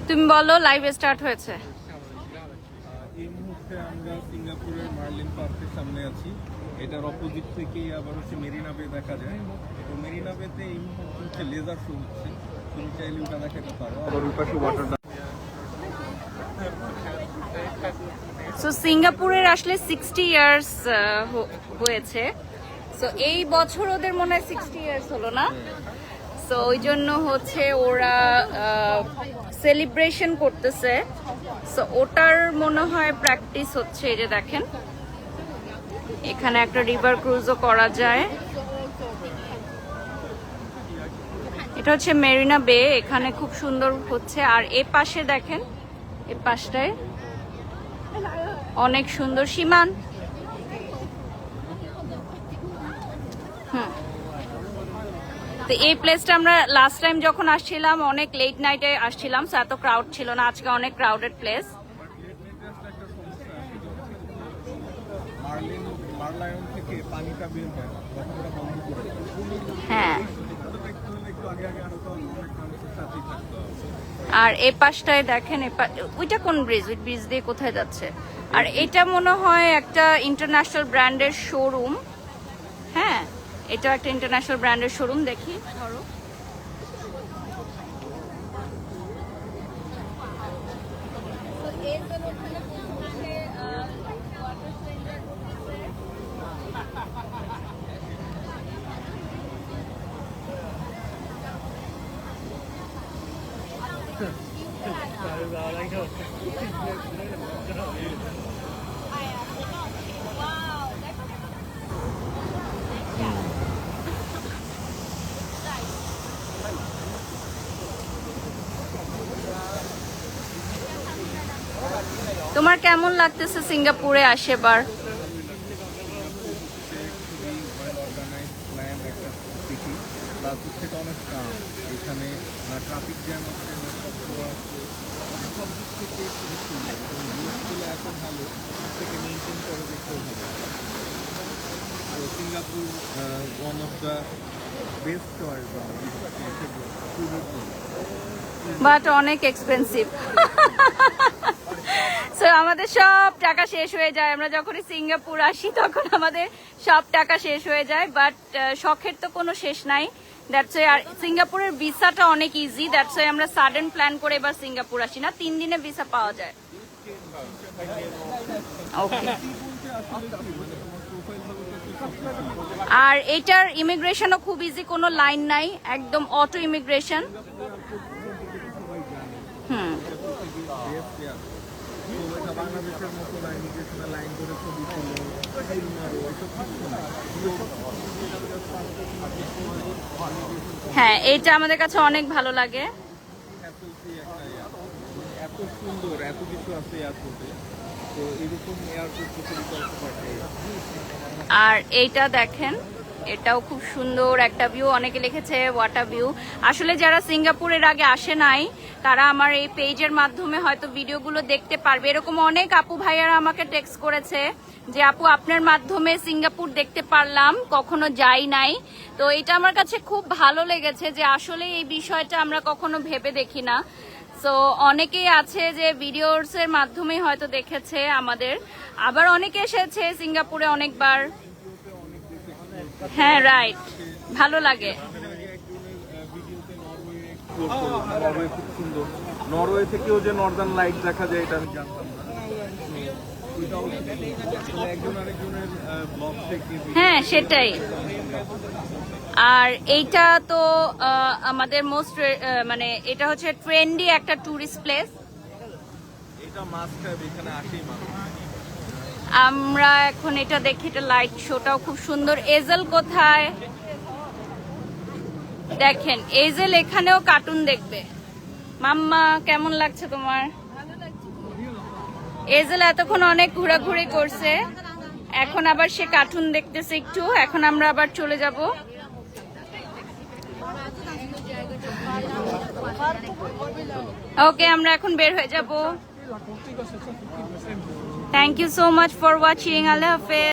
তুমি বলো, live start হয়েছে। এই মুহূর্তে আমরা সিঙ্গাপুরের মার্লিন পার্কের সামনে আছি। এটার অপোজিট থেকেই আবার হচ্ছে মেরিনা বে দেখা যায়। তো মেরিনা বেতে এই মুহূর্তে হচ্ছে লেজার শো হচ্ছে, তুমি চাইলে ওটা দেখাতে পারো। আবার ওই পাশে ওয়াটার। সো সিঙ্গাপুরের আসলে 60 ইয়ার্স হয়েছে। সো এই বছর ওদের মনে হয় 60 ইয়ার্স হলো না। সো ওই জন্য হচ্ছে ওরা সেলিব্রেশন করতেছে। সো ওটার মনে হয় প্র্যাকটিস হচ্ছে। এই যে দেখেন, এখানে একটা রিভার ক্রুজও করা যায়। এটা হচ্ছে মেরিনা বে, এখানে খুব সুন্দর হচ্ছে। আর এ পাশে দেখেন, এ পাশটায় অনেক সুন্দর। সীমান, তো এই প্লেসটা আমরা লাস্ট টাইম যখন আসছিলাম অনেক লেট নাইটে আসছিলাম, এত ক্রাউড ছিল না। আজকে অনেক ক্রাউডেড প্লেস। হ্যাঁ, আর এই পাশটায় দেখেন, ওইটা কোন ব্রিজ? ওই ব্রিজ দিয়ে কোথায় যাচ্ছে? আর এটা মনে হয় একটা ইন্টারন্যাশনাল ব্র্যান্ডের শোরুম। হ্যাঁ, এটা একটা ইন্টারন্যাশনাল ব্র্যান্ডের শোরুম। দেখি, ধরো। তোমার কেমন লাগতেছে সিঙ্গাপুরে আসেবার? এখানে ট্রাফিক জ্যাম আছে, সব দিক থেকে এত ভালো থেকে মেনটেন করে দেখতেও হবে। তো Singapore one of the best choice but অনেক এক্সপেন্সিভ। সো আমাদের সব টাকা শেষ হয়ে যায়। আমরা যখনই সিঙ্গাপুর আসি তখন আমাদের সব টাকা শেষ হয়ে যায়। বাট শখের তো কোনো শেষ নাই। That's why. আর সিঙ্গাপুরের ভিসাটা অনেক ইজি। দ্যাটস ওয়াই আমরা সাডেন প্ল্যান করে এবার সিঙ্গাপুর আসি না, 3 দিনে ভিসা পাওয়া যায়। ওকে। আর এটার ইমিগ্রেশনও খুব ইজি, কোনো লাইন নাই, একদম অটো ইমিগ্রেশন। হ্যাঁ, এটা আমাদের কাছে অনেক ভালো লাগে। এত সুন্দর, এত কিছু আছে এয়ারপোর্টে। তো এরকম এয়ারপোর্ট। আর এইটা দেখেন, এটাও খুব সুন্দর একটা ভিউ। অনেকে লিখেছে ওয়াটার ভিউ। আসলে যারা সিঙ্গাপুরের আগে আসে নাই তারা আমার এই পেজের মাধ্যমে হয়তো ভিডিওগুলো দেখতে পারবে। এরকম অনেক আপু ভাইয়ারা আমাকে টেক্সট করেছে যে আপু আপনার মাধ্যমে সিঙ্গাপুর দেখতে পারলাম, কখনো যাই নাই। তো এটা আমার কাছে খুব ভালো লেগেছে যে আসলে এই বিষয়টা আমরা কখনো ভেবে দেখি না। সো অনেকেই আছে যে ভিডিওস এর মাধ্যমে হয়তো দেখেছে আমাদের, আবার অনেকে এসেছে সিঙ্গাপুরে অনেকবার। হ্যাঁ, রাইট, ভালো লাগে। খুব সুন্দর। নরওয়ে থেকেও যে নর্দার্ন লাইট দেখা যায় এটা আমি জানতাম না। হ্যাঁ, সেটাই। আর এইটা তো আমাদের মোস্ট মানে এটা হচ্ছে ট্রেন্ডি একটা টুরিস্ট প্লেস। আমরা এখন এটা দেখি, এটা লাইট শোটাও খুব সুন্দর। এজেল কোথায় দেখেন, এজেল এখানেও কার্টুন দেখবে। মাম্মা, কেমন লাগছে তোমার? এজেল এতক্ষণ অনেক ঘোরাঘুরি করছে, এখন আবার সে কার্টুন দেখতেছে একটু। এখন আমরা আবার চলে যাব। ওকে, আমরা এখন বের হয়ে যাব। Thank you so much for watching. আল্লাহ হাফেজ।